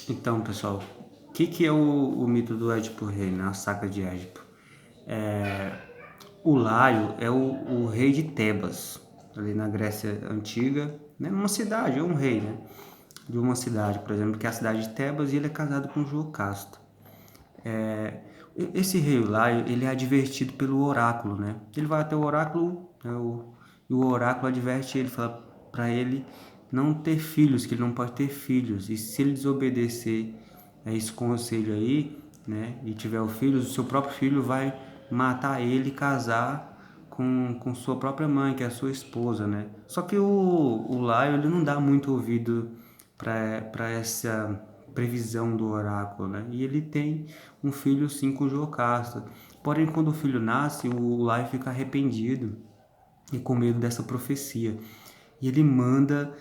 Então, pessoal, o que é o mito do Édipo Rei, né? A saga de Édipo? O Laio é o rei de Tebas, ali na Grécia Antiga, né? Uma cidade, é um rei, né? De uma cidade, por exemplo, que é a cidade de Tebas, e ele é casado com Jocasta. Esse rei Laio, ele é advertido pelo oráculo, né? Ele vai até o oráculo, né? E o oráculo adverte ele, fala para ele não ter filhos, que ele não pode ter filhos. E se ele desobedecer a esse conselho aí, né? E tiver o filho, o seu próprio filho vai matar ele e casar com sua própria mãe, que é a sua esposa, né? Só que o Laio, ele não dá muito ouvido para essa previsão do oráculo, né? E ele tem um filho sim com Jocasta. Porém, quando o filho nasce, o Lai fica arrependido e com medo dessa profecia. E ele manda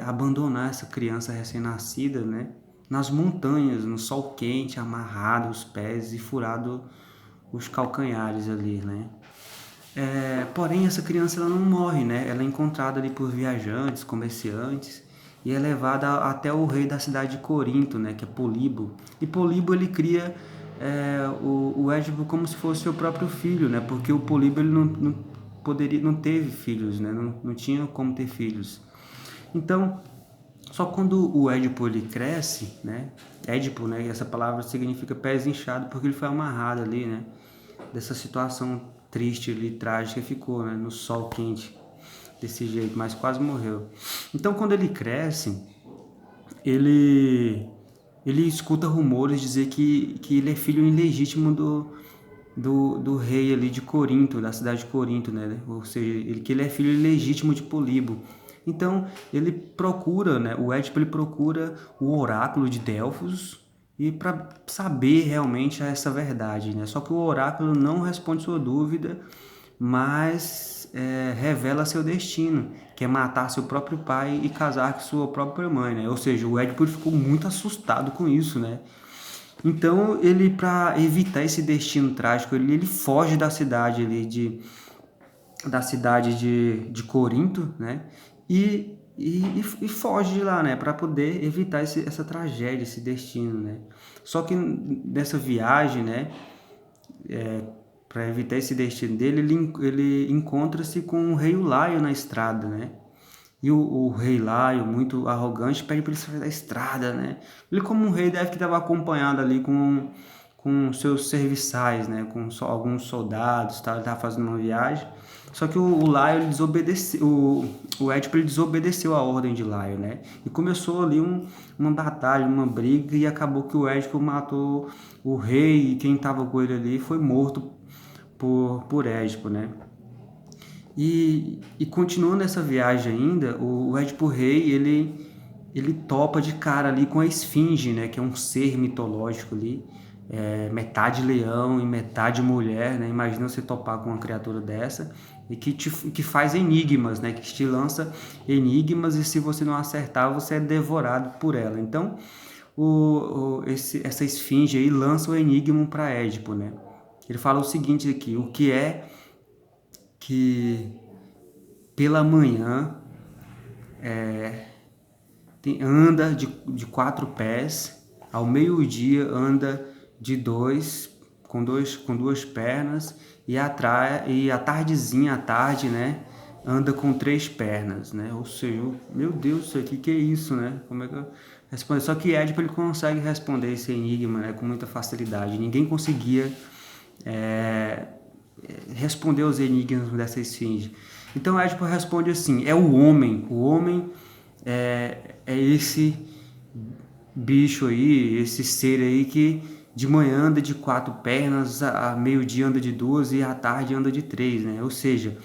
abandonar essa criança recém-nascida, né? Nas montanhas, no sol quente, amarrado os pés e furado os calcanhares ali, né? Porém, essa criança ela não morre, né? Ela é encontrada ali por viajantes, comerciantes e é levada até o rei da cidade de Corinto, né? Que é Polibo. E Polibo ele cria o Édipo como se fosse seu próprio filho, né? Porque o Polibo ele não poderia, não teve filhos, né? Não tinha como ter filhos. Então, só quando o Édipo ele cresce, né? Édipo, né? Essa palavra significa pés inchados porque ele foi amarrado ali, né? Dessa situação triste ali, trágica ficou, né? No sol quente, desse jeito, mas quase morreu. Então, quando ele cresce, ele ele escuta rumores dizer que ele é filho ilegítimo do rei ali de Corinto, da cidade de Corinto, né? Ou seja, que ele é filho ilegítimo de Polibo. Então, ele procura, né? O Édipo ele procura o oráculo de Delfos e para saber realmente essa verdade, né? Só que o oráculo não responde sua dúvida, mas revela seu destino, que é matar seu próprio pai e casar com sua própria mãe, né? Ou seja, o Édipo ficou muito assustado com isso, né? Então ele, para evitar esse destino trágico, ele foge da cidade ali de Corinto, né? E foge de lá, né? Para poder evitar essa tragédia, esse destino, né? Só que nessa viagem, né? Para evitar esse destino dele, ele encontra-se com o rei Laio na estrada, né? E o rei Laio, muito arrogante, pede para ele sair da estrada, né? Ele, como um rei, deve que estava acompanhado ali com seus serviçais, né? Com alguns soldados, tá? Ele estava fazendo uma viagem. Só que o Laio, ele desobedeceu, o Édipo, ele desobedeceu a ordem de Laio, né? E começou ali uma batalha, uma briga, e acabou que o Édipo matou o rei, e quem estava com ele ali foi morto por Édipo, né? E continuando essa viagem ainda, o Édipo Rei, ele topa de cara ali com a Esfinge, né? Que é um ser mitológico ali, metade leão e metade mulher, né? Imagina você topar com uma criatura dessa e que faz enigmas, né? Que te lança enigmas e se você não acertar, você é devorado por ela. Então, essa Esfinge aí lança o enigma para Édipo, né? Ele fala o seguinte aqui: o que é que pela manhã anda de quatro pés, ao meio-dia anda de dois, com duas pernas, e a tardezinha, à tarde, né, anda com três pernas, né? Ou seja, meu Deus, isso aqui que é isso, né? Como é que eu respondo? Só que Édipo ele consegue responder esse enigma, né, com muita facilidade. Ninguém conseguia é, responder os enigmas dessa esfinge. Então Édipo responde assim: é o homem é esse bicho aí, esse ser aí que de manhã anda de quatro pernas, a meio-dia anda de duas e à tarde anda de três, né? Ou seja,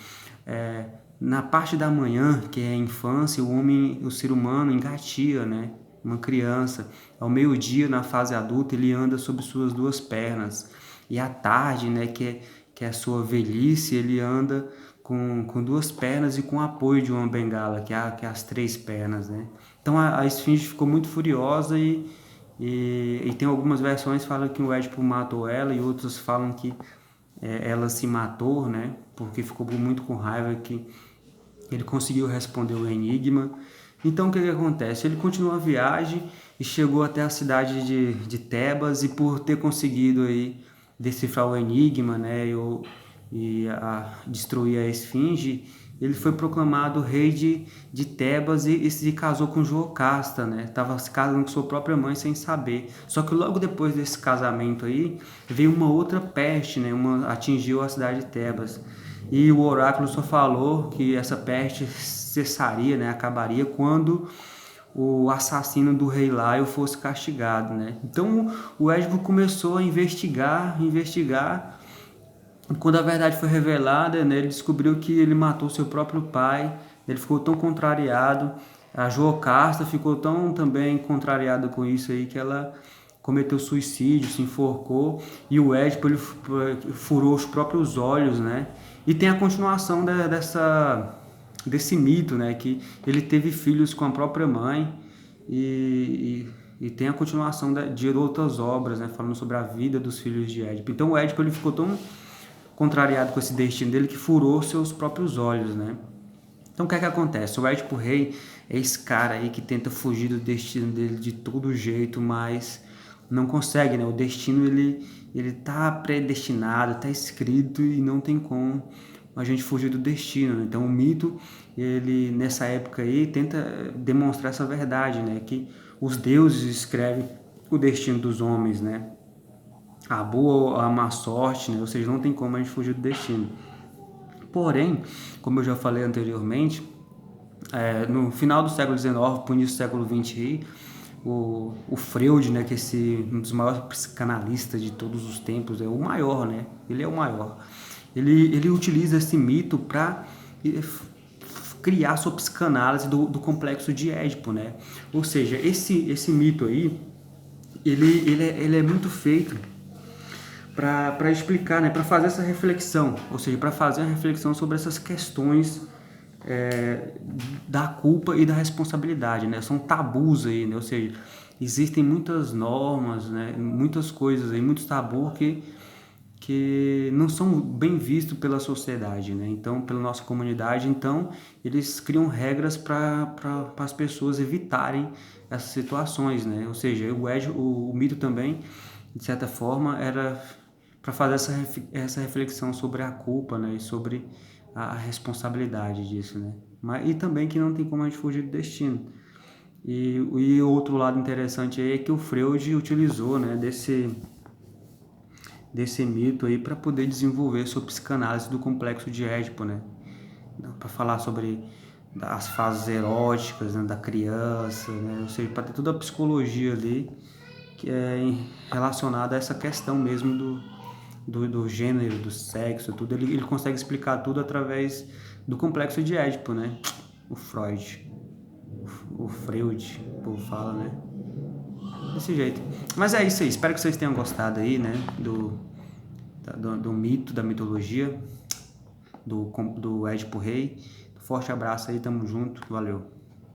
na parte da manhã, que é a infância, o homem, o ser humano engatia, né? Uma criança. Ao meio-dia, na fase adulta, ele anda sobre suas duas pernas. E à tarde, né, que é a sua velhice, ele anda com duas pernas e com o apoio de uma bengala, que é as três pernas, né? Então a Esfinge ficou muito furiosa e tem algumas versões que falam que o Édipo matou ela e outras falam que ela se matou, né? Porque ficou muito com raiva que ele conseguiu responder o enigma Então o que acontece? Ele continuou a viagem e chegou até a cidade de Tebas, e por ter conseguido aí decifrar o enigma, né, destruir a esfinge, ele foi proclamado rei de Tebas e se casou com Jocasta, né? Tava se casando com sua própria mãe sem saber. Só que logo depois desse casamento aí, veio uma outra peste, né? Atingiu a cidade de Tebas. E o oráculo só falou que essa peste cessaria, né? Acabaria quando o assassino do rei Laio fosse castigado, né? Então o Édipo começou a investigar. Quando a verdade foi revelada, né, ele descobriu que ele matou seu próprio pai. Ele ficou tão contrariado. A Jocasta ficou tão também contrariada com isso aí que ela cometeu suicídio, se enforcou. E o Édipo ele furou os próprios olhos, né? E tem a continuação desse mito, né, que ele teve filhos com a própria mãe. E tem a continuação de outras obras, né, falando sobre a vida dos filhos de Édipo. Então o Édipo ele ficou tão contrariado com esse destino dele que furou seus próprios olhos, né? Então o que é que acontece? O Édipo Rei é esse cara aí que tenta fugir do destino dele de todo jeito, mas não consegue, né? O destino ele tá predestinado, tá escrito e não tem como a gente fugir do destino. Então o mito, ele nessa época aí tenta demonstrar essa verdade, né? Que os deuses escrevem o destino dos homens, né? A boa ou a má sorte, né? Ou seja, não tem como a gente fugir do destino. Porém, como eu já falei anteriormente, no final do século XIX, para o início do século XX, o Freud, né, que é um dos maiores psicanalistas de todos os tempos, é o maior, né? Ele é o maior. Ele utiliza esse mito para criar sua psicanálise do complexo de Édipo, né? Ou seja, esse mito aí, ele é muito feito para explicar, né, para fazer essa reflexão, ou seja, para fazer a reflexão sobre essas questões da culpa e da responsabilidade, né? São tabus aí, né? Ou seja, existem muitas normas, né? Muitas coisas aí, muitos tabus que não são bem vistos pela sociedade, né? Então, pela nossa comunidade, então eles criam regras para as pessoas evitarem essas situações, né? Ou seja, o mito também, de certa forma, era para fazer essa reflexão sobre a culpa, né? E sobre a responsabilidade disso, né? E também que não tem como a gente fugir do destino. E outro lado interessante aí é que o Freud utilizou, né, desse mito aí para poder desenvolver sua psicanálise do complexo de Édipo, né? Para falar sobre as fases eróticas, né, da criança, né? Ou seja, para ter toda a psicologia ali que é relacionada a essa questão mesmo do gênero, do sexo, tudo. Ele consegue explicar tudo através do complexo de Édipo, né? O Freud, o Freud, o povo fala, né? Desse jeito. Mas é isso aí, espero que vocês tenham gostado aí, né? Do mito, da mitologia, do Édipo Rei. Forte abraço aí, tamo junto, valeu.